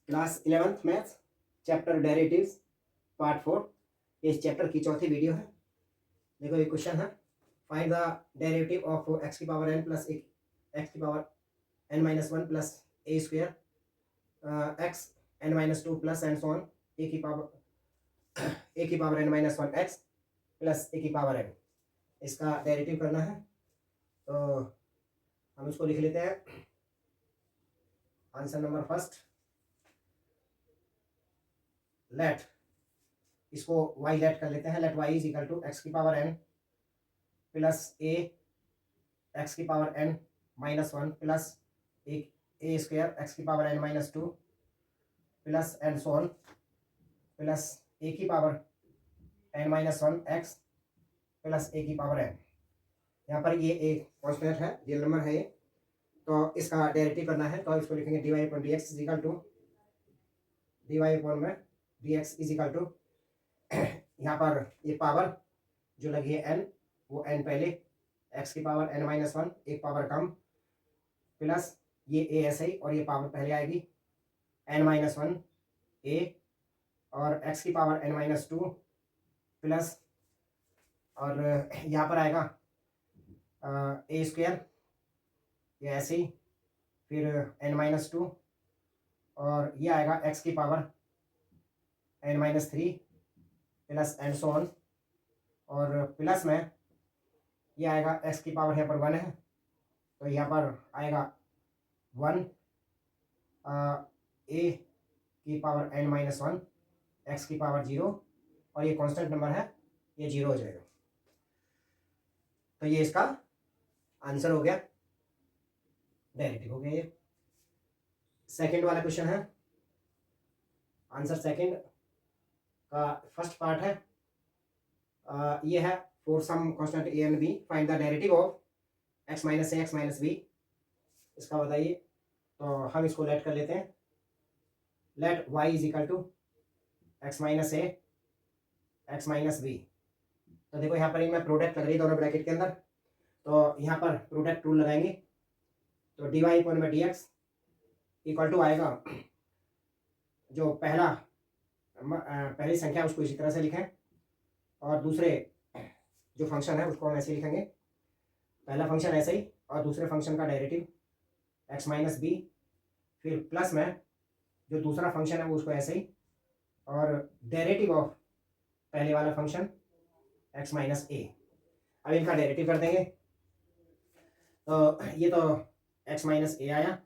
Class 11th maths chapter derivatives part 4। इस chapter की चौथी वीडियो है। देखो ये क्वेश्चन है, find the derivative of x की पावर एन प्लस एक्स की power n minus one plus a square x n minus two plus and so on a की power n minus one x plus a की power N. इसका derivative करना है तो हम इसको लिख लेते हैं। आंसर नंबर फर्स्ट, लेट इसको y लेट कर लेते हैं। Let y is equal to x की power n plus a x की power n minus one plus a square x की power n minus two plus and so on plus a की power n minus one x plus a की power n। यहाँ पर ये एक constant है, real number है ये, तो इसका डेरिवेटिव करना है तो इसको लिखेंगे dy upon d x is equal to dy upon में d x is equal to यहाँ पर ये पावर जो लगी है n, वो n पहले x की पावर n माइनस वन एक पावर कम प्लस ये a ऐसे ही और ये पावर पहले आएगी n माइनस वन a और x की power n minus two plus और यहाँ पर आएगा a स्क्वेयर ये ऐसे ही, फिर n माइनस टू और ये आएगा x की power n minus three plus and so on और प्लस में ये आएगा x की पावर यहाँ पर वन है तो यहाँ पर आएगा वन a की power n minus one x की पावर जीरो और ये कांस्टेंट नंबर है, ये जीरो हो जाएगा। तो ये इसका आंसर हो गया, डेरिवेटिव हो गया ये। सेकंड वाला क्वेश्चन है, आंसर सेकंड का फर्स्ट पार्ट है, ये है for some constant a and b find the derivative of x minus a x minus b. इसका बताइए, तो हम इसको लेट कर लेते हैं। Let y is equal to x minus a x minus b. तो देखो यहाँ पर इनमें प्रोडक्ट लग रही है दोनों ब्रैकेट के अंदर, तो यहाँ पर प्रोडक्ट रूल लगाएंगे तो डी वाई अपॉन में डी एक्स इक्वल टू आएगा, जो पहली संख्या उसको इसी तरह से लिखें और दूसरे जो फंक्शन है उसको हम ऐसे लिखेंगे। पहला फंक्शन ऐसे ही और दूसरे फंक्शन का डेरिवेटिव एक्स माइनस बी, फिर प्लस में जो दूसरा फंक्शन है वो उसको ऐसे ही और डेरिवेटिव ऑफ पहले वाला फंक्शन एक्स माइनस ए। अब इनका डेरिवेटिव कर देंगे तो ये तो एक्स माइनस ए आया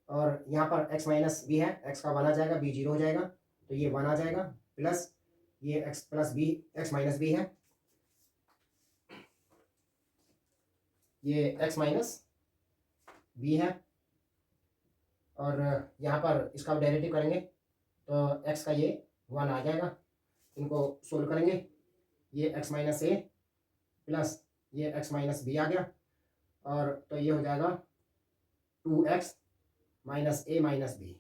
और यहाँ पर एक्स माइनस बी है, एक्स का वन आ जाएगा, बी जीरो हो जाएगा तो ये वन आ जाएगा प्लस ये x plus b x minus b है, ये एक्स माइनस बी है और यहाँ पर इसका डेरिवेटिव करेंगे तो एक्स का ये वन आ जाएगा। इनको सोल्व करेंगे, ये एक्स माइनस ए प्लस ये एक्स माइनस बी आ गया और तो ये हो जाएगा two x minus a minus b.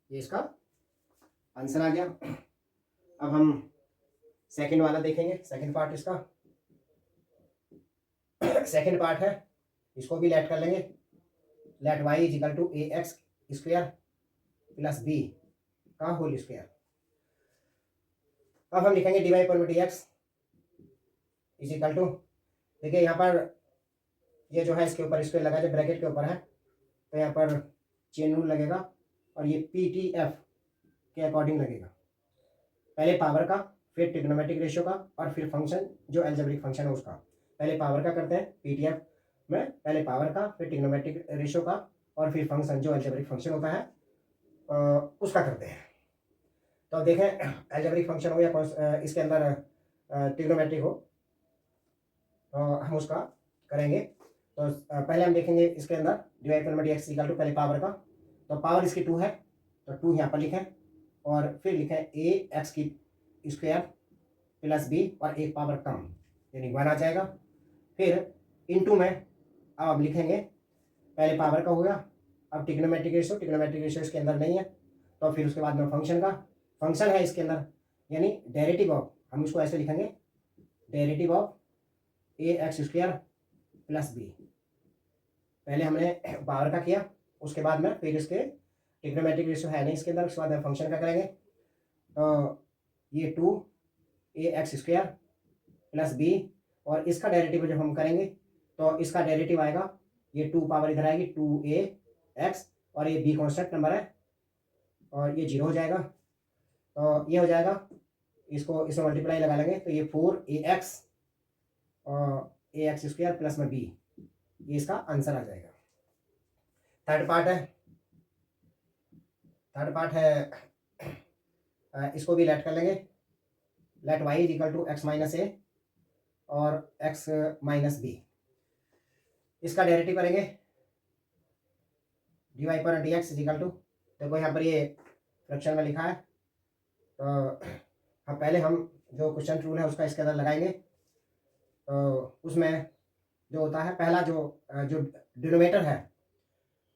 ये इसका आंसर आ गया। अब हम सेकंड वाला देखेंगे, सेकंड पार्ट इसका। सेकंड पार्ट है, इसको भी लेट कर लेंगे। Let y is equal to a x square plus b का होल स्क्वेयर। अब हम लिखेंगे डी वाई पर d x is equal to, देखिए यहाँ पर ये जो है इसके ऊपर स्क्वेयर लगा, जो ब्रैकेट के ऊपर है तो यहाँ पर चेन रूल लगेगा और ये पी टी एफ के अकॉर्डिंग लगेगा। पहले पावर का, फिर ट्रिग्नोमेट्रिक रेशियो का और फिर फंक्शन जो अलजेब्रिक फंक्शन है उसका। पहले पावर का करते हैं पीटीएफ में, पहले पावर का फिर ट्रिग्नोमेट्रिक रेशियो का और फिर फंक्शन जो अलजेब्रिक फंक्शन होता है उसका करते हैं। तो देखें अलजेब्रिक फंक्शन हो या इसके अंदर ट्रिग्नोमेट्रिक हो तो हम उसका करेंगे। तो पहले हम देखेंगे इसके अंदर डिवाइड पर डी एक्स इक्वल टू पहले पावर का, तो पावर इसकी टू है तो टू यहाँ पर लिखें और फिर लिखें ए एक्स की स्क्वायर प्लस बी और एक पावर कम यानी वन आ जाएगा। फिर इनटू में अब लिखेंगे, पहले पावर का हो गया, अब ट्रिग्नोमेट्रिक रेशियो इसके अंदर नहीं है तो फिर उसके बाद में फंक्शन है इसके अंदर यानी डेरिवेटिव ऑफ, हम इसको ऐसे लिखेंगे derivative of a x square plus b. पहले हमने पावर का किया, उसके बाद में फिर इसके ट्रिग्नोमेट्रिक रेशियो है नहीं इसके अंदर। उसके बाद हम फंक्शन का करेंगे, तो ये 2ax² प्लस बी, और इसका डेरिवेटिव जब हम करेंगे तो इसका डेरिवेटिव आएगा, ये 2 पावर इधर आएगी 2ax, और ये b कांस्टेंट नंबर है और ये 0 हो जाएगा। तो ये हो जाएगा, इसको इसमें मल्टीप्लाई लगा लेंगे तो ये 4ax और ax² प्लस में b, ये इसका आंसर आ जाएगा। थर्ड पार्ट है इसको भी लेट कर लेंगे। Let y is equal to x minus a और x माइनस बी, इसका डेरिवेटिव करेंगे। dy पर dx इज इक्वल टू, देखो यहाँ पर ये फ्रैक्शन में लिखा है, तो हम पहले जो क्वेश्चन रूल है उसका इसके अंदर लगाएंगे। तो उसमें जो होता है पहला जो डिनोमिनेटर है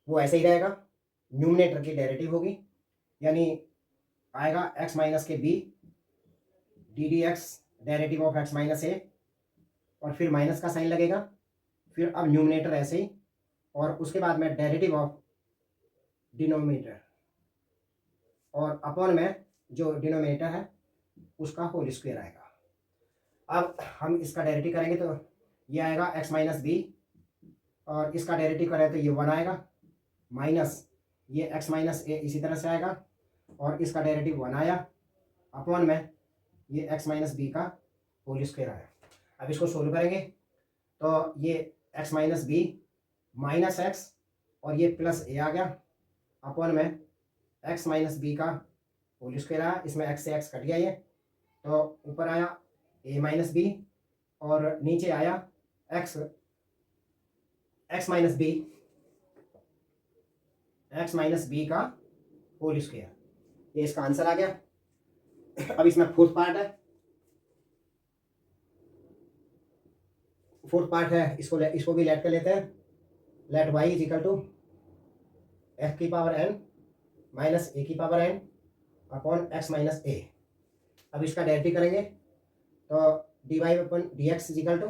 वो ऐसे ही रहेगा, न्यूमरेटर की डेरिवेटिव होगी, यानी आएगा x माइनस के b d d x derivative of x minus a, और फिर माइनस का साइन लगेगा, फिर अब न्यूमरेटर ऐसे ही, और उसके बाद में डेरिवेटिव ऑफ डिनोमिनेटर, और अपॉन में जो डिनोमिनेटर है उसका होल स्क्वायर आएगा। अब हम इसका डेरिवेटिव करेंगे तो ये आएगा x माइनस बी, और इसका डेरिवेटिव करें तो ये 1 आएगा, माइनस ये x माइनस ए इसी तरह से आएगा, और इसका डेरिवेटिव 1 आया, अपॉन में ये x माइनस बी का होल स्क्वायर आया। अब इसको सोल्व करेंगे तो ये x minus b minus x और ये प्लस ए आ गया, अपॉन में x माइनस बी का होल स्क्वायर आया, इसमें x से x कट गया ये, तो ऊपर आया a माइनस बी और नीचे आया x माइनस बी का होल स्क्वायर, ये इसका आंसर आ गया। अब इसमें फोर्थ पार्ट है, इसको भी लेट कर लेते हैं। Let y is equal to f की पावर n माइनस a की power n upon x minus a। अब इसका डेरिवेटिव करेंगे तो dy upon dx is equal to,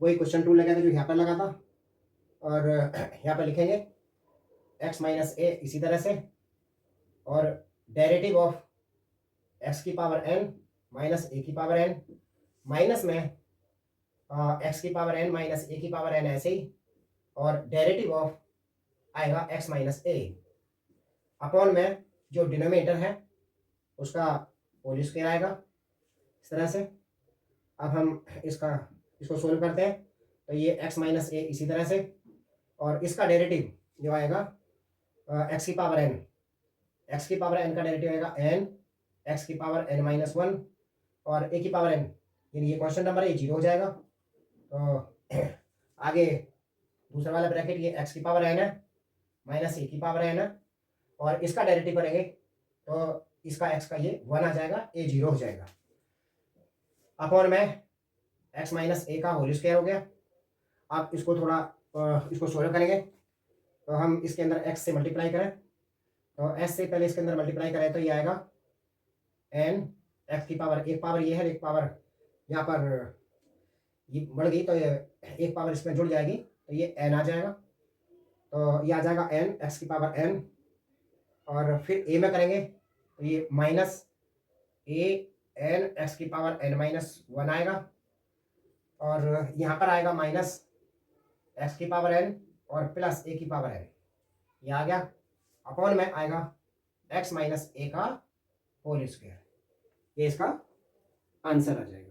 वही क्वेश्चन टूल लगेगा जो यहाँ पर लगा था, और यहाँ पर लिखेंगे x माइनस a इसी तरह से, और डेरिवेटिव ऑफ x की पावर n माइनस a की पावर n, माइनस में x की पावर n माइनस a की पावर n ऐसे ही, और डेरिवेटिव ऑफ आएगा x माइनस a, अपॉन में जो डिनोमिनेटर है उसका होल स्क्वायर आएगा इस तरह से। अब हम इसको सोल्व करते हैं तो ये x माइनस a इसी तरह से, और इसका डेरिवेटिव जो आएगा x की पावर n का डेरिवेटिव आएगा n x की पावर n माइनस 1 और a की पावर n, यानी ये कांस्टेंट नंबर है, ये 0 हो जाएगा। तो आगे दूसरा वाला ब्रैकेट ये x की पावर n है माइनस a की पावर n है, और इसका डेरिवेटिव करेंगे तो इसका x का ये 1 आ जाएगा, a 0 हो जाएगा, अपॉन में x माइनस a का होल स्क्वायर हो गया। आप इसको थोड़ा इसको सोल्व करेंगे तो हम इसके अंदर x से मल्टीप्लाई करें, तो s से पहले इसके अंदर मल्टीप्लाई करें तो ये आएगा n x की पावर, एक पावर ये है, एक पावर यहाँ पर ये बढ़ गई तो ये एक पावर इसमें जुड़ जाएगी तो ये n आ जाएगा, तो ये आ जाएगा n x की पावर n, और फिर a में करेंगे तो ये माइनस a n x की पावर n माइनस 1 आएगा, और यहाँ पर आएगा माइनस x की पावर n और प्लस a की पावर n, ये आ गया, अपॉन में आएगा x माइनस a का होल स्क्वायर, ये इसका आंसर आ जाएगा।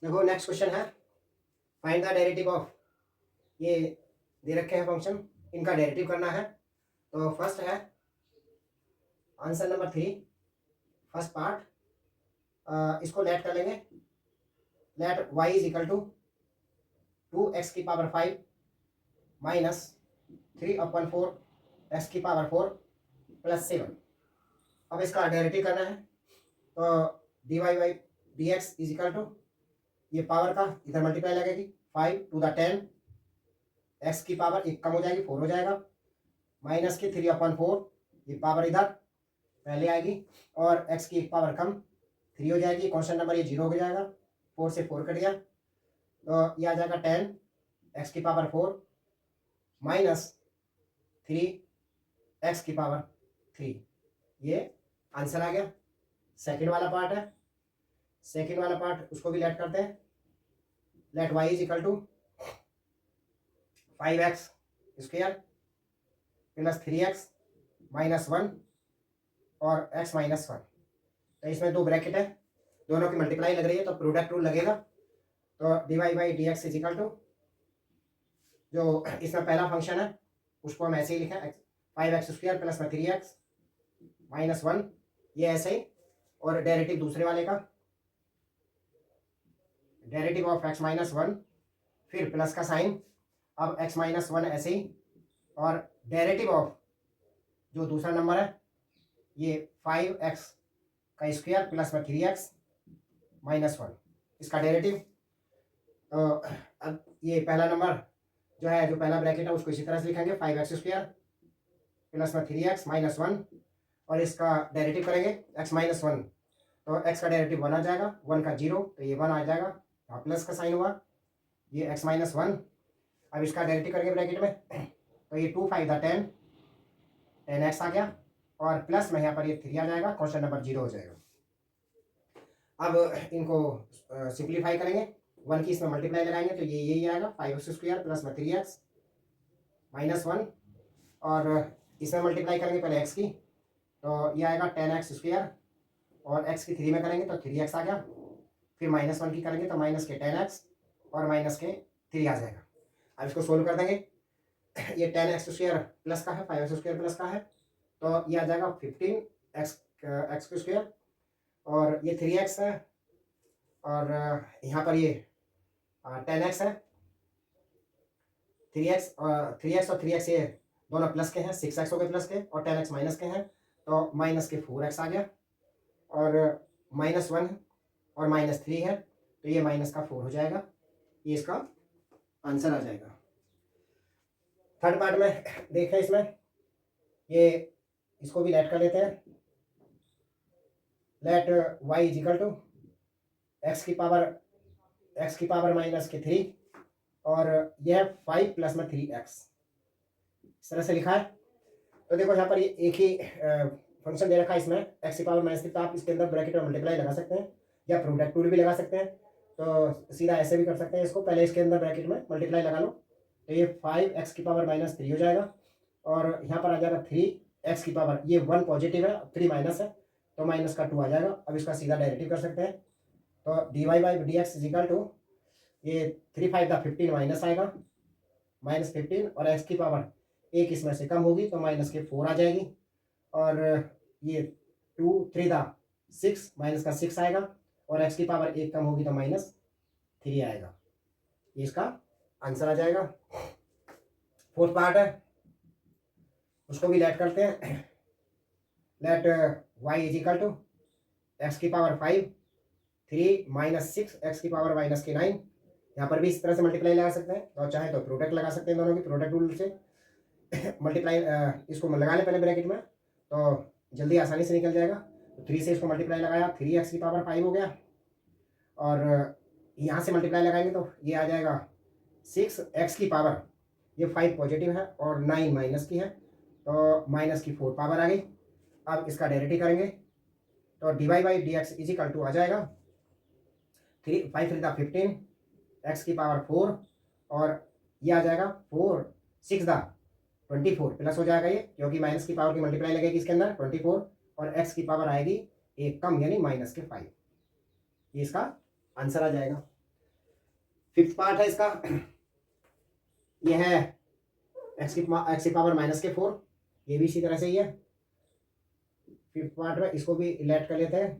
देखो नेक्स्ट क्वेश्चन है, फाइंड द डेरिवेटिव ऑफ, ये दे रखे हैं फंक्शन, इनका डेरिवेटिव करना है। तो फर्स्ट है आंसर नंबर 3, फर्स्ट पार्ट, इसको लेट कर लेंगे। Let y is equal to 2x की पावर 5 माइनस 3/4 x की पावर 4 प्लस 7। अब इसका डेरिवेटिव करना है तो dy by dx is equal to, ये पावर का इधर मल्टीप्लाई लगेगी 5 टू द 10, x की पावर एक कम हो जाएगी 4 हो जाएगा, माइनस की 3/4, ये पावर इधर पहले आएगी, और x की एक पावर कम 3 हो जाएगी, कांस्टेंट नंबर ये 0 हो जाएगा, 4 से 4 कट गया तो ये आ जाएगा 10 x की पावर 4 माइनस 3 एक्स की पावर 3। ये आंसर आ गया। सेकंड वाला पार्ट है, सेकंड वाला पार्ट उसको भी लेट करते हैं। Let y is equal to 5x square plus 3x minus 1 और x माइनस 1। तो इसमें दो ब्रैकेट है, दोनों की मल्टीप्लाई लग रही है तो प्रोडक्ट रूल लगेगा। तो dy by d x is equal to, जो इसमें पहला फंक्शन है उसको हम ऐसे ही लिखा है 5x स्क्वायर प्लस में 3x माइनस 1, ये ऐसे ही। और डेरिवेटिव दूसरे वाले का, डेरिवेटिव ऑफ x माइनस 1 फिर प्लस का साइन, अब x माइनस 1 ऐसे ही। और डेरिवेटिव ऑफ जो दूसरा नंबर है ये 5x का स्क्वायर प्लस में 3x माइनस 1, इसका डेरिवेटिव। तो अब ये पहला नंबर जो है, जो पहला ब्रैकेट है उसको इसी तरह से लिखेंगे 5x स्क्वायर प्लस में 3x माइनस 1, और इसका डेरिवेटिव करेंगे x माइनस 1। तो x का डेरिवेटिव 1 आ जाएगा, 1 का 0 तो ये 1 आ जाएगा, यहाँ प्लस का साइन हुआ, ये x माइनस 1। अब इसका डेरिवेटिव करेंगे ब्रैकेट में, तो ये 2 5 10 10x आ गया, और प्लस में यहाँ पर ये 3 आ जाएगा, क्वेश्चन नंबर 0 हो जाएगा। अब इनको सिंप्लीफाई करेंगे, 1 की इसमें मल्टीप्लाई लगाएंगे तो ये यही आएगा 5x स्क्वायर प्लस में 3x माइनस 1, और इसमें मल्टीप्लाई करेंगे पहले x की, तो ये आएगा 10x स्क्वायर, और x की 3 में करेंगे तो 3x आ गया, फिर माइनस 1 की करेंगे तो माइनस के 10x और माइनस के 3 आ जाएगा। अब इसको सोल्व कर देंगे, ये 10x स्क्वायर प्लस का है, 5x स्क्वायर प्लस का है, तो ये आ जाएगा 15x स्क्वायर, और ये 3x है, और यहाँ पर ये 10x है, 3x और 3x ये दोनों प्लस के हैं, 6x हो गए प्लस के, और 10x माइनस के हैं, तो माइनस के 4x आ गया, और माइनस 1 और माइनस 3 है, तो ये माइनस का 4 हो जाएगा, ये इसका आंसर आ जाएगा। थर्ड पार्ट में देखें, इसमें ये इसको भी लेट कर लेते हैं। Let y is equal to x की पावर माइनस के 3, और यह 5 प्लस में 3x, इस तरह से लिखा है। तो देखो यहाँ पर ये एक ही फंक्शन दे रखा है इसमें, x की पावर माइनस 3, तो आप इसके अंदर ब्रैकेट में मल्टीप्लाई लगा सकते हैं या प्रोडक्ट रूल भी लगा सकते हैं। तो सीधा ऐसे भी कर सकते हैं इसको, पहले इसके अंदर ब्रैकेट में मल्टीप्लाई लगा लो, तो ये 5x की पावर माइनस 3 हो जाएगा, और यहाँ पर आ जाएगा 3x की पावर, ये 1 पॉजिटिव है 3 माइनस है, तो माइनस का 2 आ जाएगा। अब इसका सीधा डेरिवेटिव कर सकते हैं, तो dy by d x is equal to, ये 3 5 का 15 माइनस आएगा, माइनस 15, और x की पावर एक इसमें से कम होगी तो माइनस के 4 आ जाएगी, और ये 2 3 का 6 माइनस का 6 आएगा, और x की पावर एक कम होगी तो माइनस 3 आएगा, ये इसका आंसर आ जाएगा। फोर्थ पार्ट है, उसको भी लेट करते हैं। Let y is equal to x की पावर 5 3 माइनस 6 एक्स की पावर माइनस के 9, यहाँ पर भी इस तरह से मल्टीप्लाई लगा सकते हैं, और चाहे तो प्रोडक्ट लगा सकते हैं, दोनों की प्रोडक्ट रूल से मल्टीप्लाई इसको लगा लें पहले ब्रैकेट में, तो जल्दी आसानी से निकल जाएगा। तो 3 से इसको मल्टीप्लाई लगाया, 3x की पावर 5 हो गया, और यहाँ से मल्टीप्लाई लगाएंगे तो ये आ जाएगा 6x की पावर, ये 5 पॉजिटिव है और 9 माइनस की है, तो माइनस की 4 पावर आ गई। अब इसका डेरिवेटिव करेंगे, तो dy by d x is equal to आ जाएगा 5 3 15 x की पावर 4, और ये आ जाएगा 4 6 24 प्लस हो जाएगा ये, क्योंकि माइनस की पावर की मल्टीप्लाई लगेगी इसके अंदर 24, और x की पावर आएगी एक कम यानी माइनस के 5, ये इसका आंसर आ जाएगा। फिफ्थ पार्ट है इसका, ये है x की पावर माइनस के 4, ये भी इसी तरह से ही है। फिफ्थ पार्ट में इसको भी लेट कर लेते हैं।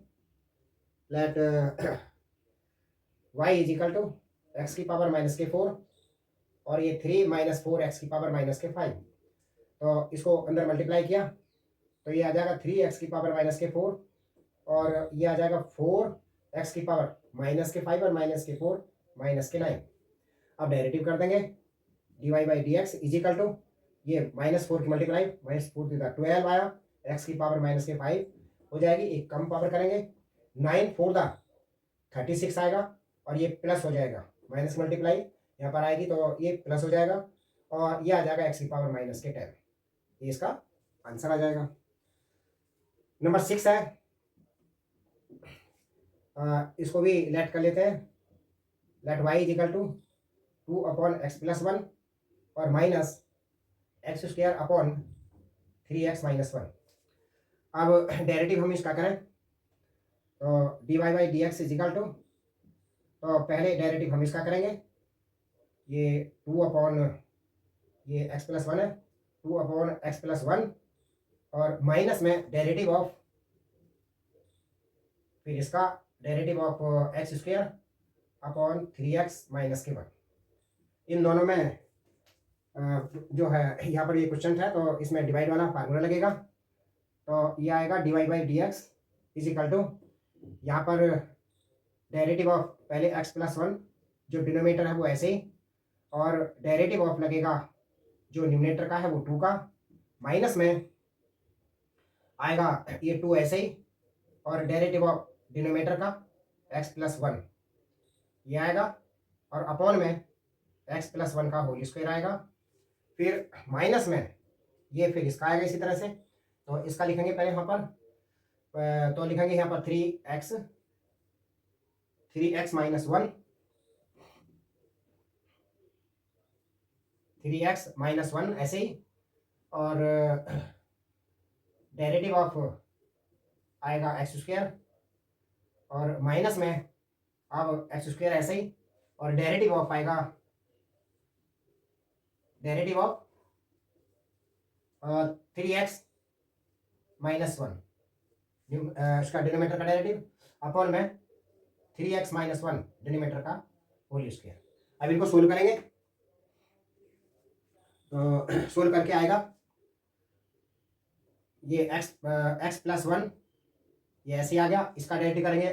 Let y is equal to x की पावर माइनस के 4, और ये 3 माइनस 4 एक्स की पावर माइनस के 5, तो इसको अंदर मल्टीप्लाई किया तो ये आ जाएगा 3x की पावर माइनस के 4, और ये आ जाएगा 4x की पावर माइनस के 5 और माइनस के 4 माइनस के 9। अब डेरिवेटिव कर देंगे, dy by d x is equal to, ये माइनस 4 की मल्टीप्लाई, माइनस 4 का 12 आया, x की पावर माइनस के 5 हो जाएगी, एक कम पावर करेंगे, 9 4 36 आएगा, और ये प्लस हो जाएगा, माइनस मल्टीप्लाई यहाँ पर आएगी तो ये प्लस हो जाएगा, और ये आ जाएगा x की पावर माइनस के 10। ये इसका आंसर आ जाएगा। नंबर 6 है, इसको भी लेट कर लेते हैं। Let y is equal to 2/x+1 और माइनस x² अपॉन 3x-1। अब डेरिवेटिव हम इसका करें तो dy/dx इज इक्वल टू, तो पहले डेरिवेटिव हम इसका करेंगे, ये 2 ये x+1 है, 2/x+1 और माइनस में डेरिवेटिव ऑफ, फिर इसका derivative of x² upon 3x-1। इन दोनों में जो है यहाँ पर ये क्वेश्चन है तो इसमें डिवाइड वाला फार्मूला लगेगा। तो ये आएगा dy/dx इज इक्वल टू, यहाँ पर डेरिवेटिव ऑफ पहले x+1 जो डिनोमिनेटर है वो ऐसे ही, और डेरिवेटिव ऑफ लगेगा जो न्यूमरेटर का है वो 2 का, माइनस में आएगा ये 2 ऐसे ही, और डेरिवेटिव ऑफ डिनोमिनेटर का x+1 ये आएगा, और अपॉन में x+1 का होल स्क्वायर आएगा, फिर माइनस में ये फिर इसका आएगा इसी तरह से। तो इसका लिखेंगे पहले यहाँ पर, तो लिखेंगे यहाँ पर 3x-1 3x-1 ऐसे ही, और डेरिवेटिव ऑफ आएगा x², और माइनस में अब x² ऐसे ही, और डेरिवेटिव ऑफ आएगा डेरिवेटिव ऑफ 3x-1 इसका डिनोमिनेटर का डेरिवेटिव अपॉन में 3x-1 डिनोमिनेटर का होल स्क्वायर। अब इनको सोल्व करेंगे तो सोल्व करके आएगा ये x+1 ये ऐसे ही आ गया, इसका डेरिवेटिव करेंगे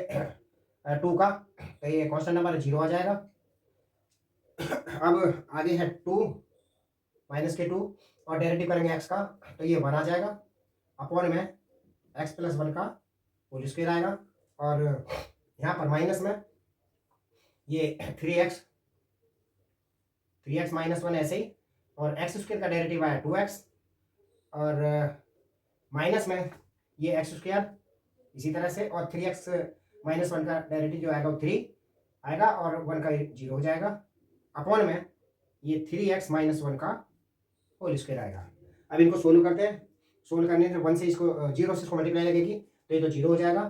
2 का, तो ये कांस्टेंट नंबर 0 आ जाएगा। अब आगे है 2 -2 और डेरिवेटिव करेंगे x का, तो ये 1 आ जाएगा, अपॉन में x+1 का होल स्क्वायर आएगा, और यहाँ पर माइनस में ये 3x-1 ऐसे ही, और x² का डेरिवेटिव आया 2x, और माइनस में ये x² इसी तरह से, और 3x-1 का डेरिवेटिव जो आएगा वो 3 आएगा, और 1 का 0 हो जाएगा, अपॉन में ये 3x-1 का होल स्क्वायर आएगा। अब इनको सोल्व करते हैं। सोल्व करने से 1 से इसको 0 से इसको मल्टीप्लाई लगेगी, तो ये तो 0 हो जाएगा,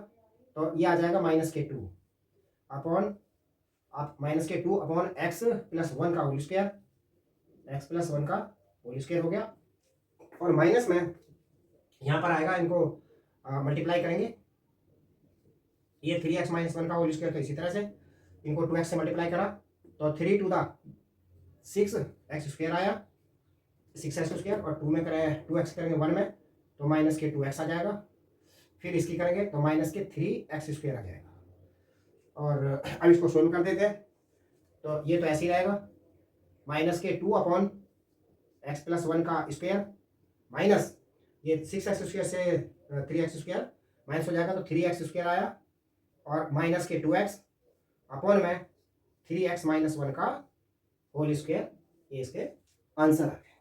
तो ये आ जाएगा -2 अपॉन -2 अपॉन x+1 का होल स्क्वायर, x+1 का होल स्क्वायर हो गया, और माइनस में यहाँ पर आएगा, इनको मल्टीप्लाई करेंगे, ये 3x-1 का होल स्क्वायर, तो इसी तरह से इनको 2x से मल्टीप्लाई करा तो 3 to the 6x² आया, 6x², और 2 में करें 2x करेंगे 1 में तो -2x आ जाएगा, फिर इसकी करेंगे तो -3x² आ जाएगा। और अब इसको सोल्व कर देते हैं, तो ये तो ऐसे ही रहेगा, -2 अपॉन x+1 का स्क्वायर, माइनस ये 6x² से 3x² माइनस हो जाएगा, तो 3x² आया, और -2x अपॉन में 3x-1 का होल स्क्वायर, ये इसके आंसर आ गए।